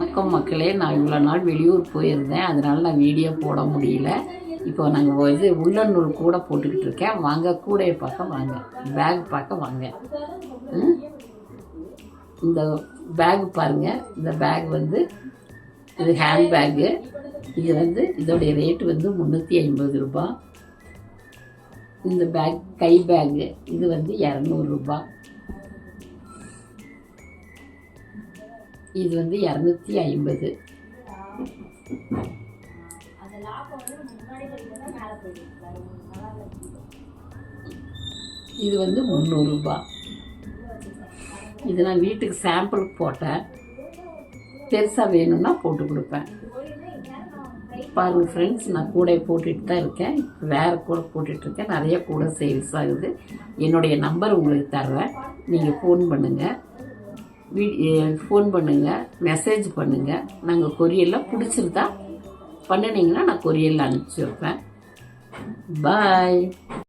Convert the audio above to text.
வணக்கம் மக்களே, நான் இவ்வளோ நாள் வெளியூர் போயிருந்தேன், அதனால நான் வீடியோ போட முடியல. இப்போ நாங்கள் இது உள்ளன் நூல் கூட போட்டுக்கிட்டு இருக்கேன். வாங்க கூடையை பார்க்க வாங்க, பேக் பார்க்க வாங்க. இந்த பேக் பாருங்கள். இந்த பேக் இது ஹேண்ட் பேக்கு. இது இதோடைய ரேட்டு 350 ரூபா. இந்த பேக் கை பேக்கு இது 200 ரூபா. இது 250. இது 300 ரூபா. இது நான் வீட்டுக்கு சாம்பிளுக்கு போட்டேன். பெருசாக வேணும்னா போட்டு கொடுப்பேன். பாருங்கள் ஃப்ரெண்ட்ஸ், நான் கூடை போட்டுட்டு தான் இருக்கேன். வேறு கூட போட்டுட்ருக்கேன். நிறைய கூட சேல்ஸ் ஆகுது. என்னுடைய நம்பர் உங்களுக்கு தர்றேன். நீங்கள் ஃபோன் பண்ணுங்கள், மெசேஜ் பண்ணுங்கள். நாங்கள் கொரியரில் பிடிச்சிருந்தா பண்ணினீங்கன்னா நான் கொரியரில் அனுப்பிச்சி வைப்பேன். பாய்.